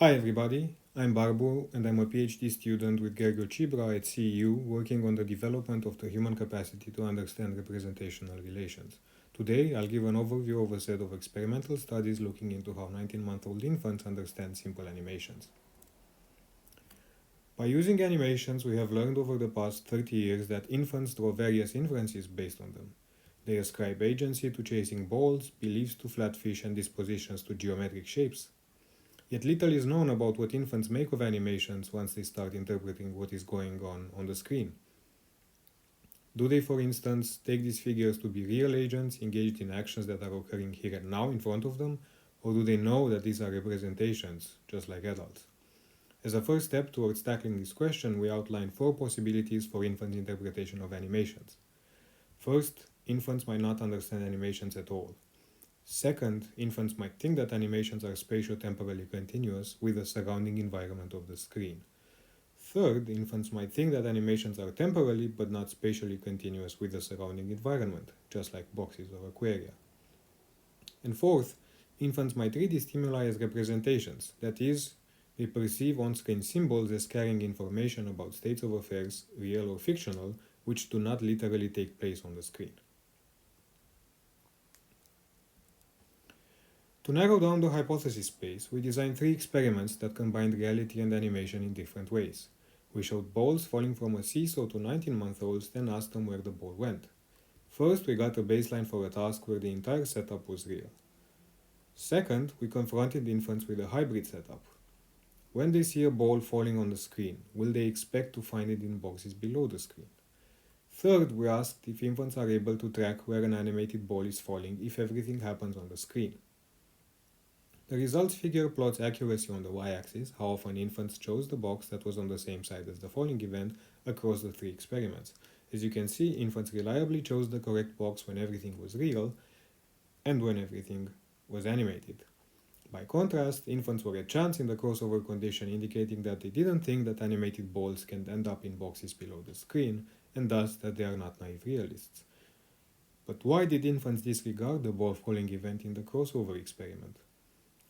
Hi everybody, I'm Barbu and I'm a PhD student with Gergely Csibra at CEU working on the development of the human capacity to understand representational relations. Today I'll give an overview of a set of experimental studies looking into how 19-month-old infants understand simple animations. By using animations, we have learned over the past 30 years that infants draw various inferences based on them. They ascribe agency to chasing balls, beliefs to flatfish, and dispositions to geometric shapes. Yet little is known about what infants make of animations once they start interpreting what is going on the screen. Do they, for instance, take these figures to be real agents engaged in actions that are occurring here and now in front of them, or do they know that these are representations, just like adults? As a first step towards tackling this question, we outline 4 possibilities for infant interpretation of animations. First, infants might not understand animations at all. Second, infants might think that animations are spatio-temporally continuous with the surrounding environment of the screen. Third, infants might think that animations are temporally but not spatially continuous with the surrounding environment, just like boxes or aquaria. And fourth, infants might read these stimuli as representations, that is, they perceive on-screen symbols as carrying information about states of affairs, real or fictional, which do not literally take place on the screen. To narrow down the hypothesis space, we designed 3 experiments that combined reality and animation in different ways. We showed balls falling from a seesaw to 19-month-olds, then asked them where the ball went. First, we got a baseline for a task where the entire setup was real. Second, we confronted infants with a hybrid setup. When they see a ball falling on the screen, will they expect to find it in boxes below the screen? Third, we asked if infants are able to track where an animated ball is falling if everything happens on the screen. The results figure plots accuracy on the y-axis, how often infants chose the box that was on the same side as the falling event across the 3 experiments. As you can see, infants reliably chose the correct box when everything was real and when everything was animated. By contrast, infants were at chance in the crossover condition, indicating that they didn't think that animated balls can end up in boxes below the screen, and thus that they are not naive realists. But why did infants disregard the ball falling event in the crossover experiment?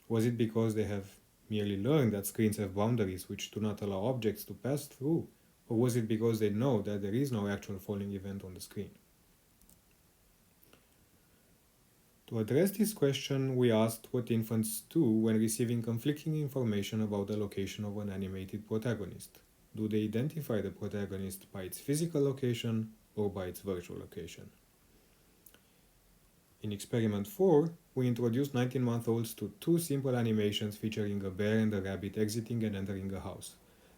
Was it because they have merely learned that screens have boundaries which do not allow objects to pass through? Or was it because they know that there is no actual falling event on the screen? To address this question, we asked what infants do when receiving conflicting information about the location of an animated protagonist. Do they identify the protagonist by its physical location or by its virtual location? In experiment 4, we introduced 19-month-olds to 2 simple animations featuring a bear and a rabbit exiting and entering a house.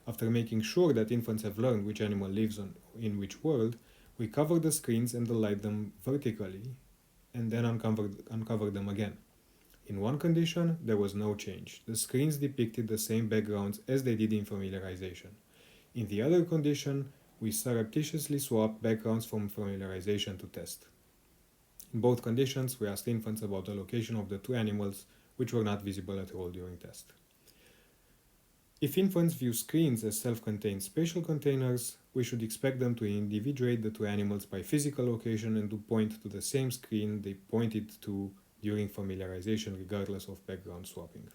After making sure that infants have learned which animal lives in which world, we covered the screens and aligned them vertically, and then uncovered them again. In one condition, there was no change. The screens depicted the same backgrounds as they did in familiarization. In the other condition, we surreptitiously swapped backgrounds from familiarization to test. In both conditions, we asked infants about the location of the 2 animals, which were not visible at all during test. If infants view screens as self-contained spatial containers, we should expect them to individuate the 2 animals by physical location and to point to the same screen they pointed to during familiarization regardless of background swapping.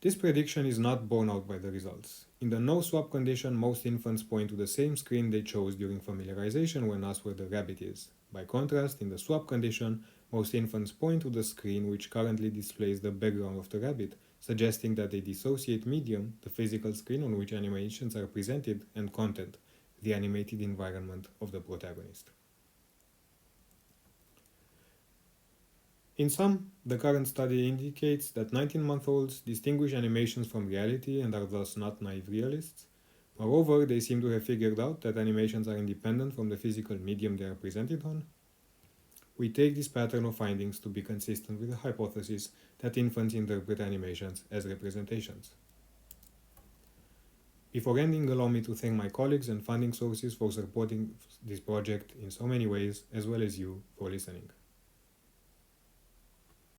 This prediction is not borne out by the results. In the no-swap condition, most infants point to the same screen they chose during familiarization when asked where the rabbit is. By contrast, in the swap condition, most infants point to the screen which currently displays the background of the rabbit, suggesting that they dissociate medium, the physical screen on which animations are presented, and content, the animated environment of the protagonist. In sum, the current study indicates that 19-month-olds distinguish animations from reality and are thus not naive realists. Moreover, they seem to have figured out that animations are independent from the physical medium they are presented on. We take this pattern of findings to be consistent with the hypothesis that infants interpret animations as representations. Before ending, allow me to thank my colleagues and funding sources for supporting this project in so many ways, as well as you for listening.